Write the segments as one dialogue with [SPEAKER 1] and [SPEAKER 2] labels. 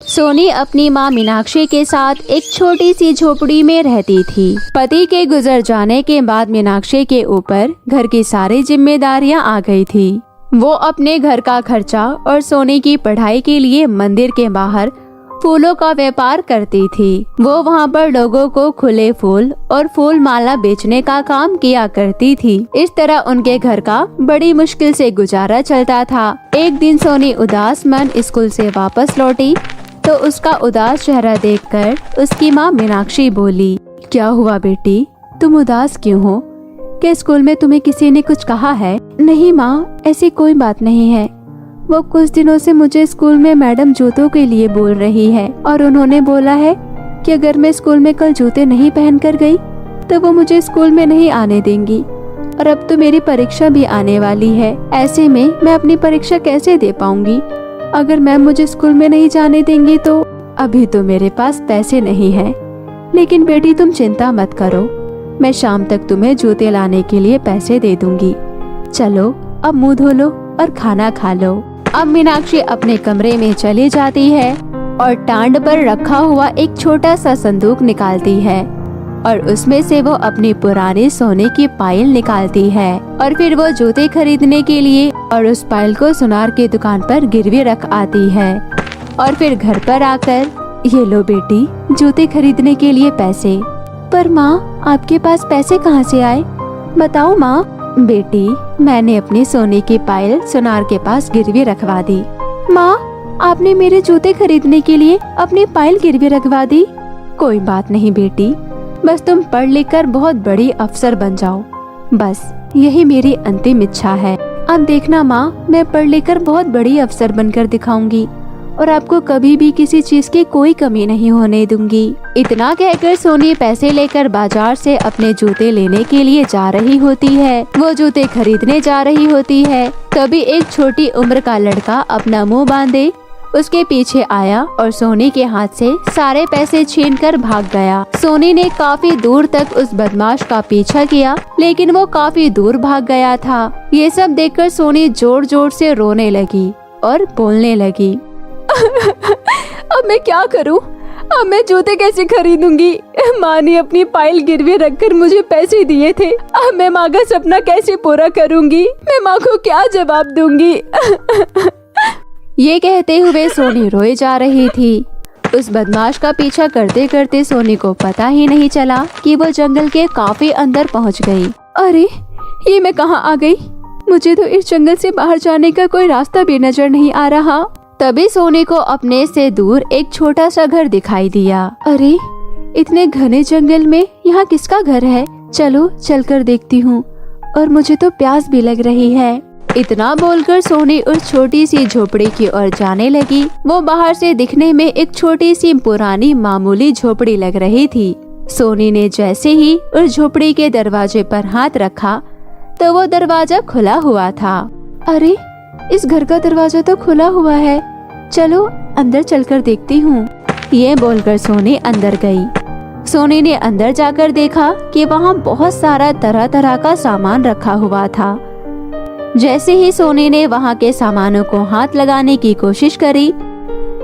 [SPEAKER 1] सोनी अपनी माँ मीनाक्षी के साथ एक छोटी सी झोपड़ी में रहती थी। पति के गुजर जाने के बाद मीनाक्षी के ऊपर घर की सारी जिम्मेदारियां आ गई थी। वो अपने घर का खर्चा और सोनी की पढ़ाई के लिए मंदिर के बाहर फूलों का व्यापार करती थी। वो वहाँ पर लोगों को खुले फूल और फूल माला बेचने का काम किया करती थी। इस तरह उनके घर का बड़ी मुश्किल से गुजारा चलता था। एक दिन सोनी उदास मन स्कूल से वापस लौटी तो उसका उदास चेहरा देखकर उसकी माँ मीनाक्षी बोली, क्या हुआ बेटी, तुम उदास क्यों हो? क्या स्कूल में तुम्हें किसी ने कुछ कहा है? नहीं माँ, ऐसी कोई बात नहीं है। वो कुछ दिनों से मुझे स्कूल में मैडम जूतों के लिए बोल रही है और उन्होंने बोला है कि अगर मैं स्कूल में कल जूते नहीं पहन कर गई तो वो मुझे स्कूल में नहीं आने देंगी। और अब तो मेरी परीक्षा भी आने वाली है। ऐसे में मैं अपनी परीक्षा कैसे दे पाऊंगी? अगर मैम मुझे स्कूल में नहीं जाने देंगी तो अभी तो मेरे पास पैसे नहीं है। लेकिन बेटी तुम चिंता मत करो, मैं शाम तक तुम्हें जूते लाने के लिए पैसे दे दूंगी। चलो अब मुंह धो लो और खाना खा लो। अब मीनाक्षी अपने कमरे में चली जाती है और टांड पर रखा हुआ एक छोटा सा संदूक निकालती है और उसमें से वो अपनी पुरानी सोने की पायल निकालती है और फिर वो जूते खरीदने के लिए और उस पायल को सुनार की दुकान पर गिरवी रख आती है। और फिर घर पर आकर, ये लो बेटी जूते खरीदने के लिए पैसे। पर माँ, आपके पास पैसे कहाँ से आए? बताओ माँ। बेटी, मैंने अपनी सोने की पायल सुनार के पास गिरवी रखवा दी। माँ, आपने मेरे जूते खरीदने के लिए अपनी पायल गिरवी रखवा दी? कोई बात नहीं बेटी, बस तुम पढ़ लिख कर बहुत बड़ी अफसर बन जाओ, बस यही मेरी अंतिम इच्छा है। अब देखना माँ, मैं पढ़ लिख कर बहुत बड़ी अफसर बनकर दिखाऊंगी और आपको कभी भी किसी चीज की कोई कमी नहीं होने दूंगी। इतना कहकर सोनी पैसे लेकर बाजार से अपने जूते लेने के लिए जा रही होती है। वो जूते खरीदने जा रही होती है, तभी एक छोटी उम्र का लड़का अपना मुंह बांधे उसके पीछे आया और सोनी के हाथ से सारे पैसे छीनकर भाग गया। सोनी ने काफी दूर तक उस बदमाश का पीछा किया, लेकिन वो काफी दूर भाग गया था। ये सब देखकर सोनी जोर जोर से रोने लगी और बोलने लगी, अब मैं क्या करूं? अब मैं जूते कैसे खरीदूंगी? माँ ने अपनी पायल गिरवी रखकर मुझे पैसे दिए थे। अब मैं माँ का सपना कैसे पूरा करूंगी? मैं माँ को क्या जवाब दूंगी? ये कहते हुए सोनी रोए जा रही थी। उस बदमाश का पीछा करते करते सोनी को पता ही नहीं चला कि वो जंगल के काफी अंदर पहुंच गई। अरे, ये मैं कहाँ आ गई? मुझे तो इस जंगल से बाहर जाने का कोई रास्ता भी नजर नहीं आ रहा। तभी सोनी को अपने से दूर एक छोटा सा घर दिखाई दिया। अरे, इतने घने जंगल में यहाँ किसका घर है? चलो चलकर देखती हूँ, और मुझे तो प्यास भी लग रही है। इतना बोलकर सोनी उस छोटी सी झोपड़ी की ओर जाने लगी। वो बाहर से दिखने में एक छोटी सी पुरानी मामूली झोपड़ी लग रही थी। सोनी ने जैसे ही उस झोपड़ी के दरवाजे पर हाथ रखा तो वो दरवाजा खुला हुआ था। अरे, इस घर का दरवाजा तो खुला हुआ है, चलो अंदर चलकर देखती हूँ। ये बोलकर सोनी अंदर गई। सोनी ने अंदर जाकर देखा कि वहाँ बहुत सारा तरह तरह का सामान रखा हुआ था। जैसे ही सोनी ने वहाँ के सामानों को हाथ लगाने की कोशिश करी,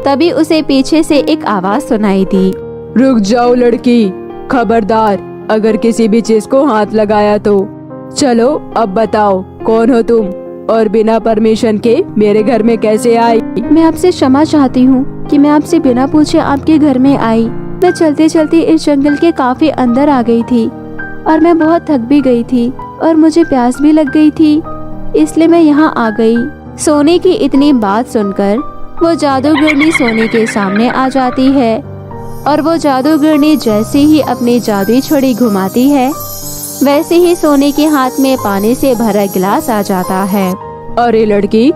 [SPEAKER 1] तभी उसे पीछे से एक आवाज सुनाई दी।
[SPEAKER 2] रुक जाओ लड़की, खबरदार, अगर किसी भी चीज को हाथ लगाया तो। चलो अब बताओ, कौन हो तुम और बिना परमिशन के मेरे घर में कैसे आई?
[SPEAKER 1] मैं आपसे क्षमा चाहती हूँ कि मैं आपसे बिना पूछे आपके घर में आई। मैं चलते चलते इस जंगल के काफी अंदर आ गई थी और मैं बहुत थक भी गई थी और मुझे प्यास भी लग गई थी, इसलिए मैं यहाँ आ गई। सोनी की इतनी बात सुनकर वो जादूगरनी सोनी के सामने आ जाती है और वो जादूगरनी जैसे ही अपनी जादुई छड़ी घुमाती है, वैसे ही सोनी के हाथ में पानी से भरा गिलास आ जाता है।
[SPEAKER 2] अरे लड़की,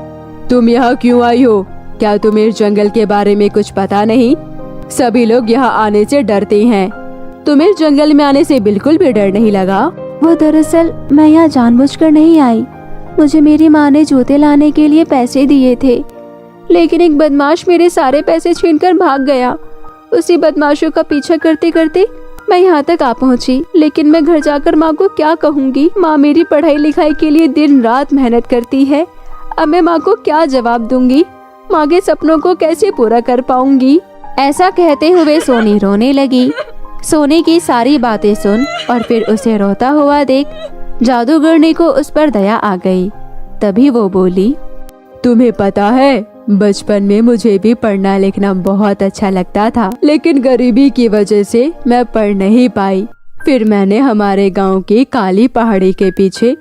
[SPEAKER 2] तुम यहाँ क्यों आई हो? क्या तुम्हें इस जंगल के बारे में कुछ पता नहीं? सभी लोग यहाँ आने से डरते हैं, तुम्हें जंगल में आने से बिल्कुल भी डर नहीं लगा?
[SPEAKER 1] वो दरअसल मैं यहाँ जानबूझकर नहीं आई। मुझे मेरी माँ ने जूते लाने के लिए पैसे दिए थे, लेकिन एक बदमाश मेरे सारे पैसे छीनकर भाग गया। उसी बदमाशों का पीछा करते करते मैं यहाँ तक आ पहुँची, लेकिन मैं घर जाकर माँ को क्या कहूँगी? माँ मेरी पढ़ाई लिखाई के लिए दिन रात मेहनत करती है। अब मैं माँ को क्या जवाब दूंगी? माँ के सपनों को कैसे पूरा कर पाऊंगी? ऐसा कहते हुए सोनी रोने लगी। सोनी की सारी बातें सुन और फिर उसे रोता हुआ देख जादूगरनी को उस पर दया आ गई। तभी वो बोली,
[SPEAKER 2] तुम्हें पता है, बचपन में मुझे भी पढ़ना लिखना बहुत अच्छा लगता था, लेकिन गरीबी की वजह से मैं पढ़ नहीं पाई। फिर मैंने हमारे गांव की काली पहाड़ी के पीछे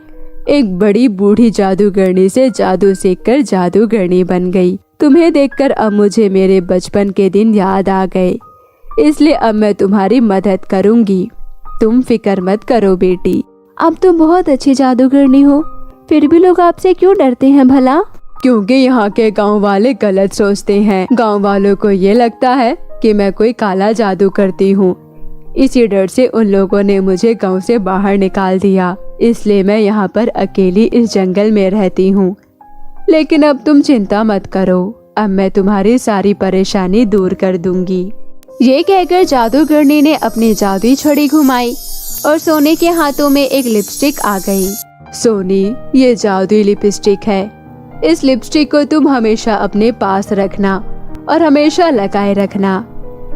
[SPEAKER 2] एक बड़ी बूढ़ी जादूगरनी से जादू सीखकर जादूगरनी बन गई। तुम्हें देखकर अब मुझे मेरे बचपन के दिन याद आ गए, इसलिए अब मैं तुम्हारी मदद करूंगी। तुम फिक्र मत करो बेटी।
[SPEAKER 1] अब तुम बहुत अच्छी जादूगरनी हो, फिर भी लोग आपसे क्यों डरते हैं भला?
[SPEAKER 2] क्योंकि यहाँ के गांव वाले गलत सोचते हैं। गांव वालों को ये लगता है कि मैं कोई काला जादू करती हूँ। इसी डर से उन लोगों ने मुझे गांव से बाहर निकाल दिया, इसलिए मैं यहाँ पर अकेली इस जंगल में रहती हूँ। लेकिन अब तुम चिंता मत करो, अब मैं तुम्हारी सारी परेशानी दूर कर दूंगी।
[SPEAKER 1] ये कहकर जादूगरनी ने अपनी जादुई छड़ी घुमाई और सोनी के हाथों में एक लिपस्टिक आ गई।
[SPEAKER 2] सोनी, ये जादुई लिपस्टिक है। इस लिपस्टिक को तुम हमेशा अपने पास रखना और हमेशा लगाए रखना।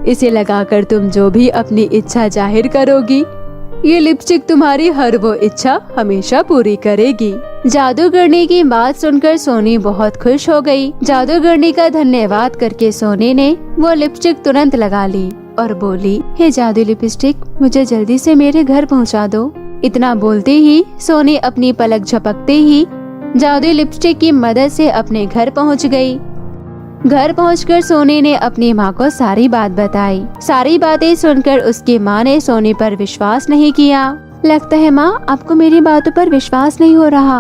[SPEAKER 2] इसे लगाकर तुम जो भी अपनी इच्छा जाहिर करोगी, ये लिपस्टिक तुम्हारी हर वो इच्छा हमेशा पूरी करेगी।
[SPEAKER 1] जादूगरनी की बात सुनकर सोनी बहुत खुश हो गई। जादूगरनी का धन्यवाद करके सोनी ने वो लिपस्टिक तुरंत लगा ली और बोली, हे जादू लिपस्टिक, मुझे जल्दी से मेरे घर पहुंचा दो। इतना बोलते ही सोनी अपनी पलक झपकते ही जादुई लिपस्टिक की मदद से अपने घर पहुंच गई। घर पहुंचकर सोनी ने अपनी माँ को सारी बात बताई। सारी बातें सुनकर उसकी माँ ने सोनी पर विश्वास नहीं किया। लगता है माँ, आपको मेरी बातों पर विश्वास नहीं हो रहा।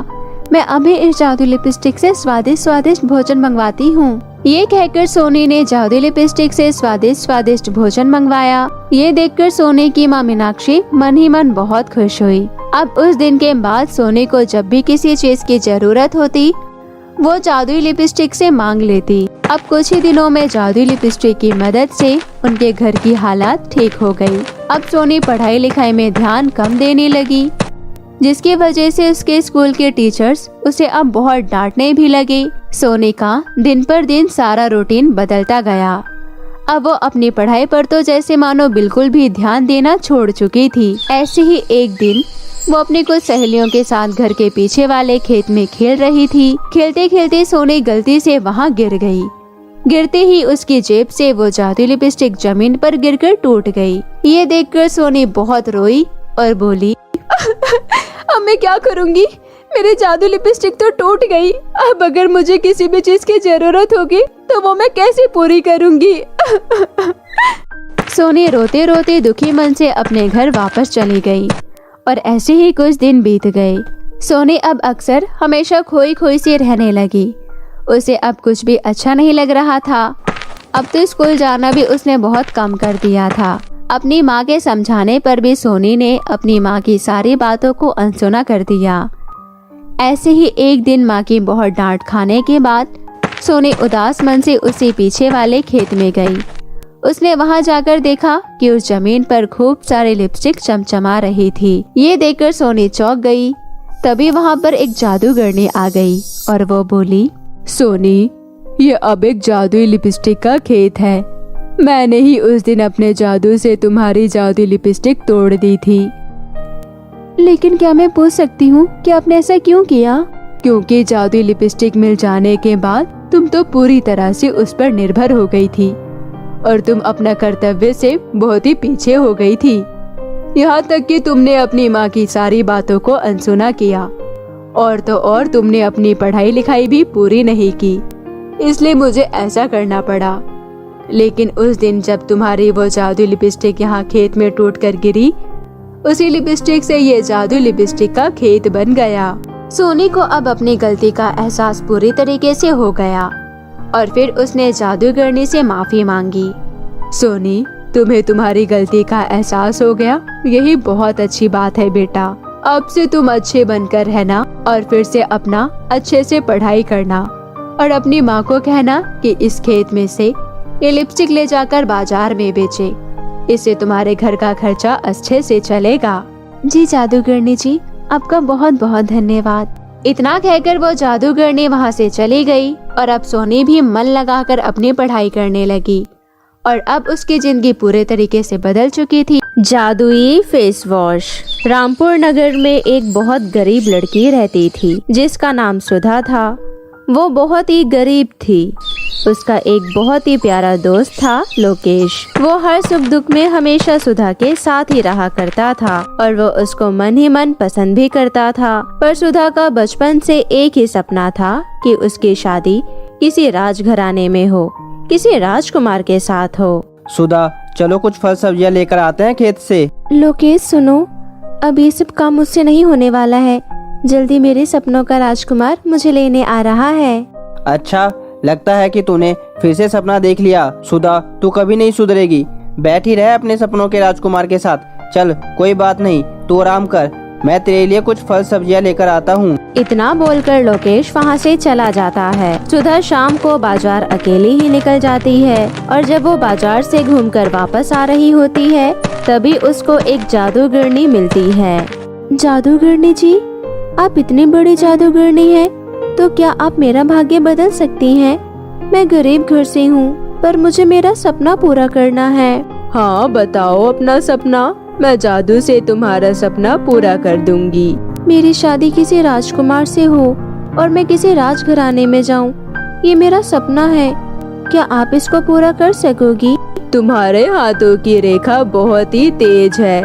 [SPEAKER 1] मैं अभी इस जादू लिपस्टिक से स्वादिष्ट स्वादिष्ट भोजन मंगवाती हूँ। ये कहकर सोनी ने जादू लिपस्टिक से स्वादिष्ट स्वादिष्ट भोजन मंगवाया। ये देखकर सोनी की माँ मीनाक्षी मन ही मन बहुत खुश हुई। अब उस दिन के बाद सोनी को जब भी किसी चीज की जरूरत होती, वो जादुई लिपस्टिक से मांग लेती। अब कुछ ही दिनों में जादुई लिपस्टिक की मदद से उनके घर की हालात ठीक हो गई। अब सोनी पढ़ाई लिखाई में ध्यान कम देने लगी, जिसकी वजह से उसके स्कूल के टीचर्स उसे अब बहुत डांटने भी लगे। सोनी का दिन पर दिन सारा रूटीन बदलता गया। अब वो अपनी पढ़ाई पर तो जैसे मानो बिल्कुल भी ध्यान देना छोड़ चुकी थी। ऐसे ही एक दिन वो अपनी कुछ सहेलियों के साथ घर के पीछे वाले खेत में खेल रही थी। खेलते खेलते सोनी गलती से वहाँ गिर गई। गिरते ही उसकी जेब से वो जादुई लिपस्टिक जमीन पर गिरकर टूट गई। ये देखकर सोनी बहुत रोई और बोली,
[SPEAKER 2] अब मैं क्या करूँगी? मेरी जादू लिपस्टिक तो टूट गई। अब अगर मुझे किसी भी चीज की जरूरत होगी तो वो मैं कैसे पूरी करूँगी?
[SPEAKER 1] सोनी रोते रोते दुखी मन से अपने घर वापस चली गई और ऐसे ही कुछ दिन बीत गए। सोनी अब अक्सर हमेशा खोई खोई सी रहने लगी। उसे अब कुछ भी अच्छा नहीं लग रहा था। अब तो स्कूल जाना भी उसने बहुत कम कर दिया था। अपनी माँ के समझाने पर भी सोनी ने अपनी माँ की सारी बातों को अनसुना कर दिया। ऐसे ही एक दिन माँ की बहुत डांट खाने के बाद सोनी उदास मन से उसी पीछे वाले खेत में गई। उसने वहां जाकर देखा कि उस जमीन पर खूब सारे लिपस्टिक चमचमा रही थी। ये देखकर सोनी चौंक गई। तभी वहां पर एक जादूगरनी आ गई और वो बोली,
[SPEAKER 2] सोनी, ये अब एक जादुई लिपस्टिक का खेत है। मैंने ही उस दिन अपने जादू से तुम्हारी जादुई लिपस्टिक तोड़ दी थी।
[SPEAKER 1] लेकिन क्या मैं पूछ सकती हूँ कि आपने ऐसा क्यों किया?
[SPEAKER 2] क्योंकि जादुई लिपस्टिक मिल जाने के बाद तुम तो पूरी तरह से उस पर निर्भर हो गई थी और तुम अपना कर्तव्य से बहुत ही पीछे हो गई थी। यहाँ तक कि तुमने अपनी माँ की सारी बातों को अनसुना किया और तो और तुमने अपनी पढ़ाई लिखाई भी पूरी नहीं की, इसलिए मुझे ऐसा करना पड़ा। लेकिन उस दिन जब तुम्हारी वो जादू लिपस्टिक यहाँ खेत में टूटकर गिरी, उसी लिपस्टिक से ये जादू लिपस्टिक का खेत बन गया।
[SPEAKER 1] सोनी को अब अपनी गलती का एहसास पूरी तरीके से हो गया और फिर उसने जादूगरनी से माफी मांगी।
[SPEAKER 2] सोनी, तुम्हें तुम्हारी गलती का एहसास हो गया, यही बहुत अच्छी बात है बेटा। अब से तुम अच्छे बनकर रहना और फिर से अपना अच्छे से पढ़ाई करना और अपनी माँ को कहना कि इस खेत में से ये लिपस्टिक ले जाकर बाजार में बेचे। इससे तुम्हारे घर का खर्चा अच्छे से चलेगा।
[SPEAKER 1] जी जादूगरनी जी, आपका बहुत बहुत धन्यवाद। इतना कहकर वो जादूगरनी वहाँ से चली गई और अब सोनी भी मन लगाकर अपनी पढ़ाई करने लगी और अब उसकी जिंदगी पूरे तरीके से बदल चुकी थी। जादुई फेस वॉश। रामपुर नगर में एक बहुत गरीब लड़की रहती थी जिसका नाम सुधा था। वो बहुत ही गरीब थी। उसका एक बहुत ही प्यारा दोस्त था लोकेश। वो हर सुख दुख में हमेशा सुधा के साथ ही रहा करता था और वो उसको मन ही मन पसंद भी करता था। पर सुधा का बचपन से एक ही सपना था कि उसकी शादी किसी राजघराने में हो, किसी राजकुमार के साथ हो।
[SPEAKER 3] सुधा, चलो कुछ फल सब्जियां लेकर आते हैं खेत से।
[SPEAKER 1] लोकेश सुनो, अब ये सब काम मुझसे नहीं होने वाला है। जल्दी मेरे सपनों का राजकुमार मुझे लेने आ रहा है।
[SPEAKER 3] अच्छा, लगता है कि तूने फिर से सपना देख लिया। सुधा, तू कभी नहीं सुधरेगी। बैठ ही रह अपने सपनों के राजकुमार के साथ। चल, कोई बात नहीं, तू आराम कर, मैं तेरे लिए कुछ फल सब्जियां लेकर आता हूँ।
[SPEAKER 1] इतना बोलकर लोकेश वहाँ से चला जाता है। सुधा शाम को बाजार अकेली ही निकल जाती है और जब वो बाजार से घूमकर वापस आ रही होती है तभी उसको एक जादूगरनी मिलती है। जादूगरनी जी, आप इतनी बड़ी जादूगरनी हैं, तो क्या आप मेरा भाग्य बदल सकती हैं? मैं गरीब घर से हूँ पर मुझे मेरा सपना पूरा करना है।
[SPEAKER 2] हाँ, बताओ अपना सपना, मैं जादू से तुम्हारा सपना पूरा कर दूंगी।
[SPEAKER 1] मेरी शादी किसी राजकुमार से हो और मैं किसी राजघराने में जाऊं, ये मेरा सपना है। क्या आप इसको पूरा कर सकोगी?
[SPEAKER 2] तुम्हारे हाथों की रेखा बहुत ही तेज है।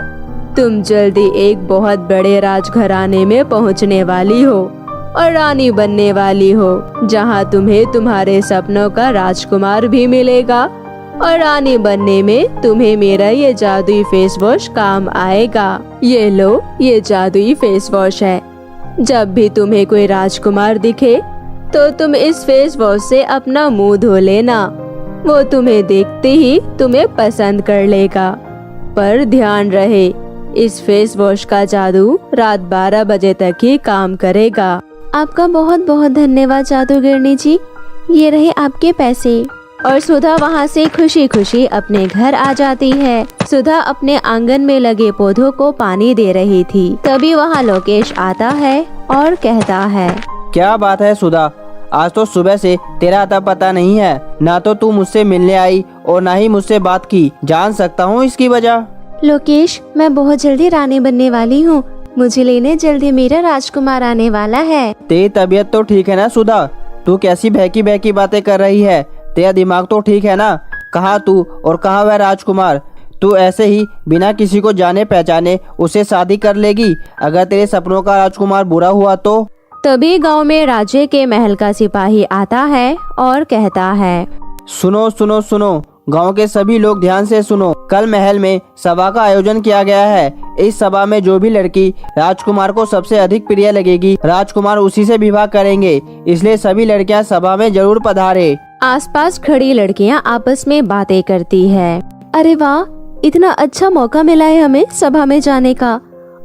[SPEAKER 2] तुम जल्दी एक बहुत बड़े राजघराने में पहुंचने वाली हो और रानी बनने वाली हो, जहां तुम्हें तुम्हारे सपनों का राजकुमार भी मिलेगा और रानी बनने में तुम्हें मेरा ये जादुई फेस वॉश काम आएगा। ये लो, ये जादुई फेस वॉश है। जब भी तुम्हें कोई राजकुमार दिखे तो तुम इस फेस वॉश से अपना मुंह धो लेना। वो तुम्हें देखते ही तुम्हें पसंद कर लेगा। पर ध्यान रहे, इस फेस वॉश का जादू रात 12 बजे तक ही काम करेगा।
[SPEAKER 1] आपका बहुत बहुत धन्यवाद जादूगरनी जी, ये रहे आपके पैसे। और सुधा वहाँ से खुशी खुशी अपने घर आ जाती है। सुधा अपने आंगन में लगे पौधों को पानी दे रही थी। तभी वहाँ लोकेश आता है और कहता है,
[SPEAKER 3] क्या बात है सुधा, आज तो सुबह से तेरा अता पता नहीं है। ना तो तू मुझसे मिलने आई और ना ही मुझसे बात की। जान सकता हूँ इसकी वजह?
[SPEAKER 1] लोकेश, मैं बहुत जल्दी रानी बनने वाली हूँ। मुझे लेने जल्दी मेरा राजकुमार आने वाला है।
[SPEAKER 3] तेरी तबीयत तो ठीक है ना सुधा? तू कैसी बहकी बहकी बातें कर रही है? तेरा दिमाग तो ठीक है ना? कहाँ तू और कहाँ वह राजकुमार? तू ऐसे ही बिना किसी को जाने पहचाने उसे शादी कर लेगी? अगर तेरे सपनों का राजकुमार बुरा हुआ तो?
[SPEAKER 1] तभी गांव में राजे के महल का सिपाही आता है और कहता है,
[SPEAKER 3] सुनो सुनो सुनो, गांव के सभी लोग ध्यान से सुनो। कल महल में सभा का आयोजन किया गया है। इस सभा में जो भी लड़की राजकुमार को सबसे अधिक प्रिय लगेगी, राजकुमार उसी से विवाह करेंगे। इसलिए सभी लड़कियां सभा में जरूर पधारे।
[SPEAKER 1] आसपास खड़ी लड़कियां आपस में बातें करती है। अरे वाह, इतना अच्छा मौका मिला है हमें सभा में जाने का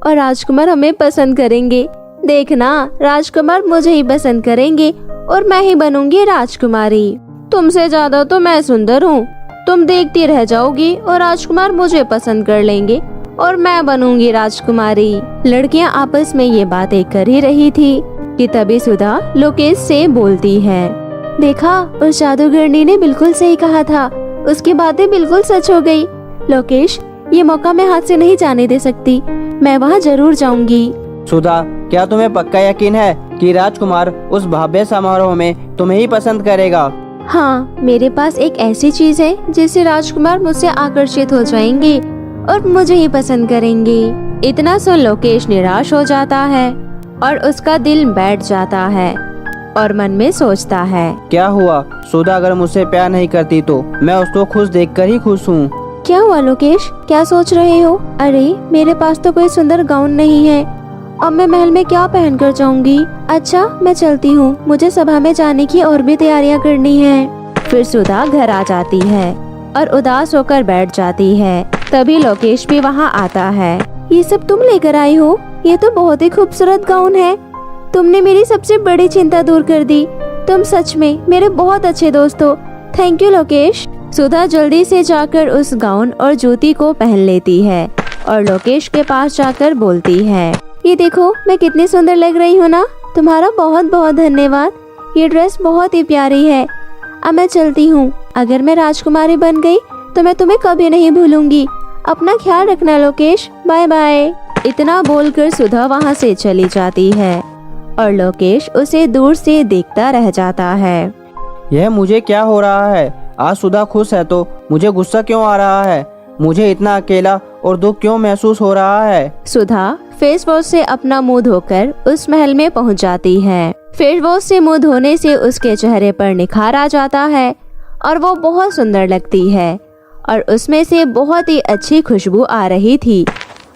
[SPEAKER 1] और राजकुमार हमें पसंद करेंगे। देखना, राजकुमार मुझे ही पसंद करेंगे और मैं ही बनूंगी राजकुमारी। तुमसे ज्यादा तो मैं सुंदर हूँ। तुम देखती रह जाओगी और राजकुमार मुझे पसंद कर लेंगे और मैं बनूंगी राजकुमारी। लड़कियां आपस में ये बातें कर ही रही थी कि तभी सुधा लोकेश से बोलती है, देखा, उस जादूगरनी ने बिल्कुल सही कहा था। उसकी बातें बिल्कुल सच हो गई। लोकेश, ये मौका मैं हाथ से नहीं जाने दे सकती। मैं वहाँ जरूर जाऊंगी।
[SPEAKER 3] सुधा, क्या तुम्हें पक्का यकीन है कि राजकुमार उस भव्य समारोह में तुम्हें ही पसंद करेगा?
[SPEAKER 1] हाँ, मेरे पास एक ऐसी चीज है जिससे राजकुमार मुझसे आकर्षित हो जाएंगे और मुझे ही पसंद करेंगे। इतना सुन लोकेश निराश हो जाता है और उसका दिल बैठ जाता है और मन में सोचता है,
[SPEAKER 3] क्या हुआ सुधा, अगर मुझसे प्यार नहीं करती तो मैं उसको खुश देखकर ही खुश हूँ।
[SPEAKER 1] क्या हुआ लोकेश, क्या सोच रहे हो? अरे, मेरे पास तो कोई सुंदर गाउन नहीं है। अब मैं महल में क्या पहन कर जाऊंगी? अच्छा, मैं चलती हूँ, मुझे सभा में जाने की और भी तैयारियाँ करनी है। फिर सुधा घर आ जाती है और उदास होकर बैठ जाती है। तभी लोकेश भी वहाँ आता है। ये सब तुम लेकर आई हो? ये तो बहुत ही खूबसूरत गाउन है। तुमने मेरी सबसे बड़ी चिंता दूर कर दी। तुम सच में मेरे बहुत अच्छे दोस्त हो। Thank you Lokesh. सुधा जल्दी से जाकर उस गाउन और जूती को पहन लेती है और लोकेश के पास जाकर बोलती है, ये देखो, मैं कितनी सुंदर लग रही हूँ ना? तुम्हारा बहुत बहुत धन्यवाद। ये ड्रेस बहुत ही प्यारी है। अब मैं चलती हूँ। अगर मैं राजकुमारी बन गई तो मैं तुम्हें कभी नहीं भूलूंगी। अपना ख्याल रखना लोकेश, बाय बाय। इतना बोलकर सुधा वहाँ से चली जाती है और लोकेश उसे दूर से देखता रह जाता है।
[SPEAKER 3] यह मुझे क्या हो रहा है? आज सुधा खुश है तो मुझे गुस्सा क्यों आ रहा है? मुझे इतना अकेला और दुख क्यों महसूस हो रहा है?
[SPEAKER 1] सुधा फेस वॉश से अपना मुंह धोकर उस महल में पहुंच जाती है। फेस वॉश से मुंह धोने से उसके चेहरे पर निखार आ जाता है और वो बहुत सुंदर लगती है और उसमें से बहुत ही अच्छी खुशबू आ रही थी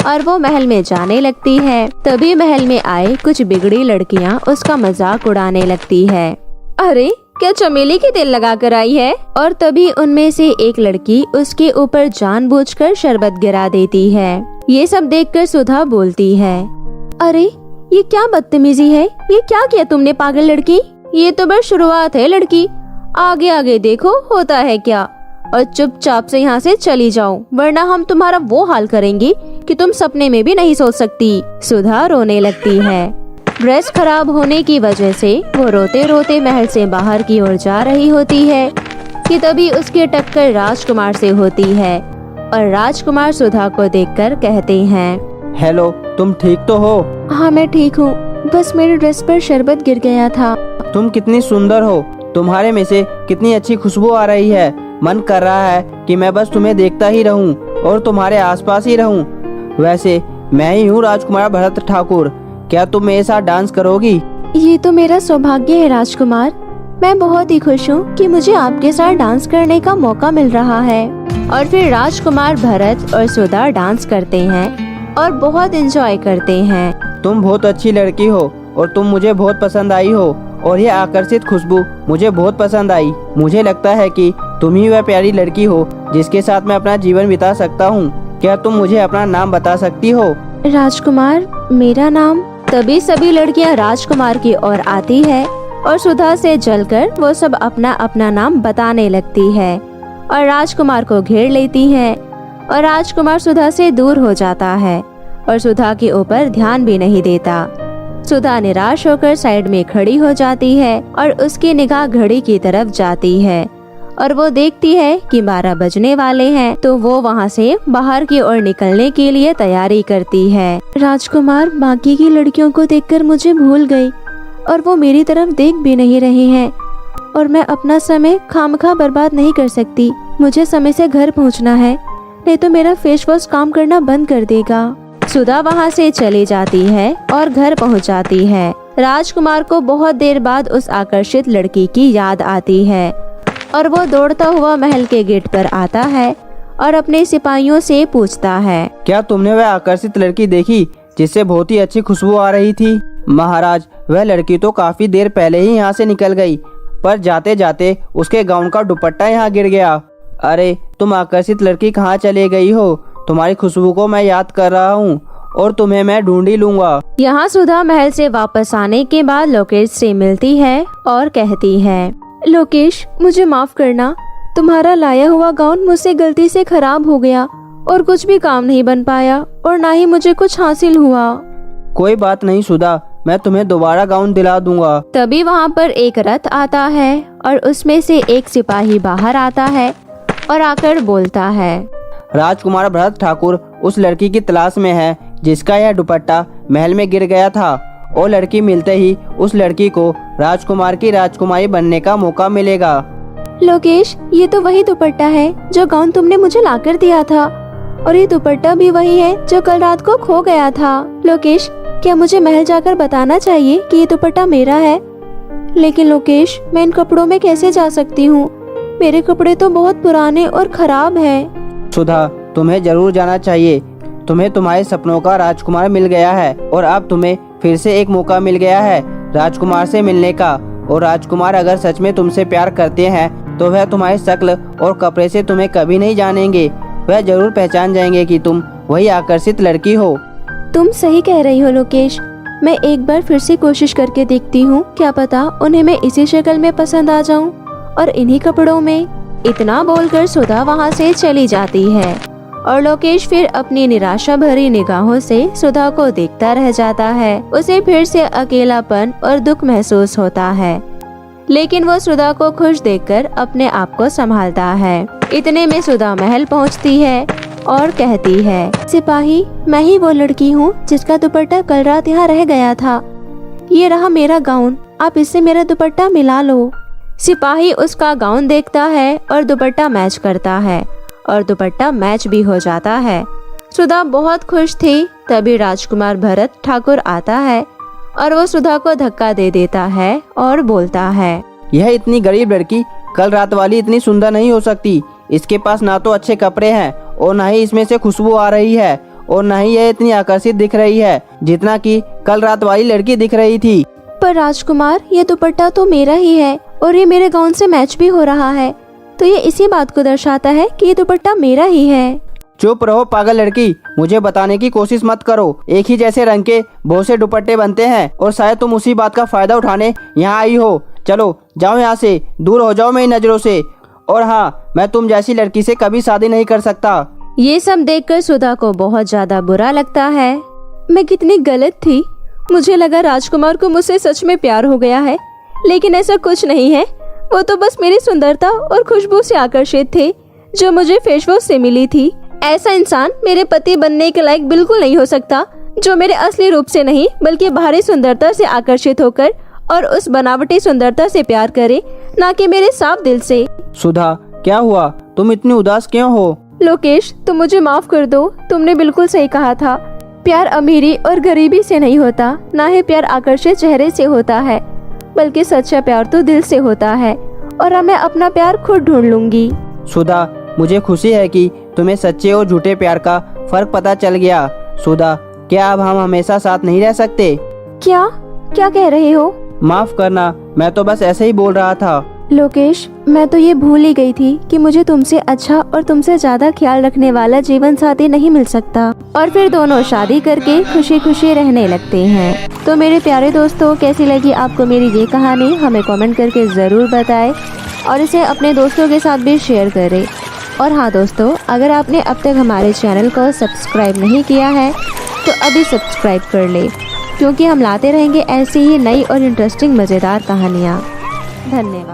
[SPEAKER 1] और वो महल में जाने लगती है। तभी महल में आए कुछ बिगड़ी लड़कियां उसका मजाक उड़ाने लगती है। अरे क्या चमेली के तेल लगा कर आई है? और तभी उनमें से एक लड़की उसके ऊपर जानबूझकर शरबत गिरा देती है। ये सब देखकर सुधा बोलती है, अरे ये क्या बदतमीजी है? ये क्या किया तुमने पागल लड़की? ये तो बस शुरुआत है लड़की, आगे आगे देखो होता है क्या। और चुपचाप से यहाँ से चली जाओ वरना हम तुम्हारा वो हाल करेंगे कि तुम सपने में भी नहीं सोच सकती। सुधा रोने लगती है। ड्रेस खराब होने की वजह से वो रोते रोते महल से बाहर की ओर जा रही होती है कि तभी उसकी टक्कर राजकुमार से होती है और राजकुमार सुधा को देखकर कहते हैं,
[SPEAKER 3] हेलो, तुम ठीक तो हो?
[SPEAKER 1] हाँ मैं ठीक हूँ, बस मेरे ड्रेस पर शरबत गिर गया था।
[SPEAKER 3] तुम कितनी सुंदर हो, तुम्हारे में से कितनी अच्छी खुशबू आ रही है। मन कर रहा है कि मैं बस तुम्हें देखता ही रहूं और तुम्हारे आसपास ही रहूं। वैसे मैं ही हूँ राजकुमार भरत ठाकुर, क्या तुम मेरे साथ डांस करोगी?
[SPEAKER 1] ये तो मेरा सौभाग्य है राजकुमार, मैं बहुत ही खुश हूँ कि मुझे आपके साथ डांस करने का मौका मिल रहा है। और फिर राजकुमार भरत और सुधा डांस करते हैं और बहुत एंजॉय करते हैं।
[SPEAKER 3] तुम बहुत अच्छी लड़की हो और तुम मुझे बहुत पसंद आई हो और ये आकर्षित खुशबू मुझे बहुत पसंद आई। मुझे लगता है कि तुम ही वह प्यारी लड़की हो जिसके साथ मैं अपना जीवन बिता सकता हूँ। क्या तुम मुझे अपना नाम बता सकती हो?
[SPEAKER 1] राजकुमार, मेरा नाम। तभी सभी लड़कियां राजकुमार की ओर आती है और सुधा से जलकर वो सब अपना अपना नाम बताने लगती है और राजकुमार को घेर लेती है और राजकुमार सुधा से दूर हो जाता है और सुधा के ऊपर ध्यान भी नहीं देता। सुधा निराश होकर साइड में खड़ी हो जाती है और उसकी निगाह घड़ी की तरफ जाती है और वो देखती है कि 12 बजने वाले हैं, तो वो वहाँ से बाहर की ओर निकलने के लिए तैयारी करती है। राजकुमार बाकी की लड़कियों को देखकर मुझे भूल गई और वो मेरी तरफ देख भी नहीं रही हैं और मैं अपना समय खामखा बर्बाद नहीं कर सकती। मुझे समय से घर पहुँचना है, नहीं तो मेरा फेस वॉश काम करना बंद कर देगा। सुधा वहाँ से चली जाती है और घर पहुँच जाती है। राजकुमार को बहुत देर बाद उस आकर्षित लड़की की याद आती है और वो दौड़ता हुआ महल के गेट पर आता है और अपने सिपाहियों से पूछता है,
[SPEAKER 3] क्या तुमने वह आकर्षित लड़की देखी जिससे बहुत ही अच्छी खुशबू आ रही थी? महाराज, वह लड़की तो काफी देर पहले ही यहाँ से निकल गई, पर जाते जाते उसके गाउन का दुपट्टा यहाँ गिर गया। अरे तुम आकर्षित लड़की कहाँ चले गई हो? तुम्हारी खुशबू को मैं याद कर रहा हूँ और तुम्हें मैं ढूंढ ही लूंगा।
[SPEAKER 1] यहाँ सुधा महल से वापस आने के बाद लोकेश से मिलती है और कहती है, लोकेश मुझे माफ करना, तुम्हारा लाया हुआ गाउन मुझसे गलती से खराब हो गया और कुछ भी काम नहीं बन पाया और ना ही मुझे कुछ हासिल हुआ।
[SPEAKER 3] कोई बात नहीं सुधा, मैं तुम्हें दोबारा गाउन दिला दूंगा।
[SPEAKER 1] तभी वहाँ पर एक रथ आता है और उसमें से एक सिपाही बाहर आता है और आकर बोलता है,
[SPEAKER 3] राजकुमार भरत ठाकुर उस लड़की की तलाश में है जिसका यह दुपट्टा महल में गिर गया था और लड़की मिलते ही उस लड़की को राजकुमार की राजकुमारी बनने का मौका मिलेगा।
[SPEAKER 1] लोकेश, ये तो वही दुपट्टा है जो गाउन तुमने मुझे लाकर दिया था और ये दुपट्टा भी वही है जो कल रात को खो गया था। लोकेश, क्या मुझे महल जाकर बताना चाहिए कि ये दुपट्टा मेरा है? लेकिन लोकेश, मैं इन कपड़ों में कैसे जा सकती हूँ? मेरे कपड़े तो बहुत पुराने और खराब हैं।
[SPEAKER 3] सुधा, तुम्हें जरूर जाना चाहिए। तुम्हें तुम्हारे सपनों का राजकुमार मिल गया है और अब तुम्हें फिर से एक मौका मिल गया है राजकुमार से मिलने का। और राजकुमार अगर सच में तुमसे प्यार करते हैं तो वह तुम्हारी शक्ल और कपड़े से तुम्हें कभी नहीं जानेंगे। वह जरूर पहचान जाएंगे कि तुम वही आकर्षित लड़की हो।
[SPEAKER 1] तुम सही कह रही हो लोकेश, मैं एक बार फिर से कोशिश करके देखती हूँ, क्या पता उन्हें मैं इसी शक्ल में पसंद आ जाऊँ और इन्हीं कपड़ों में। इतना बोलकर सुधा वहाँ से चली जाती है और लोकेश फिर अपनी निराशा भरी निगाहों से सुधा को देखता रह जाता है। उसे फिर से अकेलापन और दुख महसूस होता है, लेकिन वो सुधा को खुश देखकर अपने आप को संभालता है। इतने में सुधा महल पहुंचती है और कहती है, सिपाही, मैं ही वो लड़की हूँ जिसका दुपट्टा कल रात यहाँ रह गया था। ये रहा मेरा गाउन, आप इससे मेरा दुपट्टा मिला लो। सिपाही उसका गाउन देखता है और दुपट्टा मैच करता है और दुपट्टा मैच भी हो जाता है। सुधा बहुत खुश थी। तभी राजकुमार भरत ठाकुर आता है और वो सुधा को धक्का दे देता है और बोलता है,
[SPEAKER 3] यह इतनी गरीब लड़की कल रात वाली इतनी सुंदर नहीं हो सकती। इसके पास ना तो अच्छे कपड़े हैं और ना ही इसमें से खुशबू आ रही है और ना ही यह इतनी आकर्षित दिख रही है जितना कि कल रात वाली लड़की दिख रही थी।
[SPEAKER 1] पर राजकुमार, ये दुपट्टा तो मेरा ही है और ये मेरे गाउन से मैच भी हो रहा है, तो ये इसी बात को दर्शाता है कि ये दुपट्टा मेरा ही है।
[SPEAKER 3] चुप रहो पागल लड़की, मुझे बताने की कोशिश मत करो। एक ही जैसे रंग के बहुत से दुपट्टे बनते हैं और शायद तुम उसी बात का फायदा उठाने यहाँ आई हो। चलो जाओ यहाँ से, दूर हो जाओ मेरी नजरों से। और हाँ, मैं तुम जैसी लड़की से कभी शादी नहीं कर सकता।
[SPEAKER 1] ये सब देखकर सुधा को बहुत ज्यादा बुरा लगता है। मैं कितनी गलत थी। मुझे लगा राजकुमार को मुझसे सच में प्यार हो गया है, लेकिन ऐसा कुछ नहीं है। वो तो बस मेरी सुंदरता और खुशबू से आकर्षित थे जो मुझे फेस वॉश से मिली थी। ऐसा इंसान मेरे पति बनने के लायक बिल्कुल नहीं हो सकता जो मेरे असली रूप से नहीं बल्कि बाहरी सुंदरता से आकर्षित होकर और उस बनावटी सुंदरता से प्यार करे, ना कि मेरे साफ दिल से।
[SPEAKER 3] सुधा, क्या हुआ? तुम इतनी उदास क्यों हो?
[SPEAKER 1] लोकेश, तुम मुझे माफ कर दो। तुमने बिल्कुल सही कहा था। प्यार अमीरी और गरीबी से नहीं होता, ना ही प्यार आकर्षित चेहरे से होता है, बल्कि सच्चा प्यार तो दिल से होता है और मैं अपना प्यार खुद ढूंढ लूंगी।
[SPEAKER 3] सुधा, मुझे खुशी है कि तुम्हें सच्चे और झूठे प्यार का फर्क पता चल गया। सुधा, क्या अब हम हमेशा साथ नहीं रह सकते?
[SPEAKER 1] क्या क्या कह रहे हो?
[SPEAKER 3] माफ करना, मैं तो बस ऐसे ही बोल रहा था।
[SPEAKER 1] लोकेश, मैं तो ये भूल ही गई थी कि मुझे तुमसे अच्छा और तुमसे ज्यादा ख्याल रखने वाला जीवन साथी नहीं मिल सकता। और फिर दोनों शादी करके खुशी खुशी रहने लगते हैं। तो मेरे प्यारे दोस्तों, कैसी लगी आपको मेरी ये कहानी? हमें कमेंट करके ज़रूर बताएं और इसे अपने दोस्तों के साथ भी शेयर करें। और हाँ दोस्तों, अगर आपने अब तक हमारे चैनल को सब्सक्राइब नहीं किया है तो अभी सब्सक्राइब कर ले, क्योंकि हम लाते रहेंगे ऐसी ही नई और इंटरेस्टिंग मज़ेदार कहानियाँ। धन्यवाद।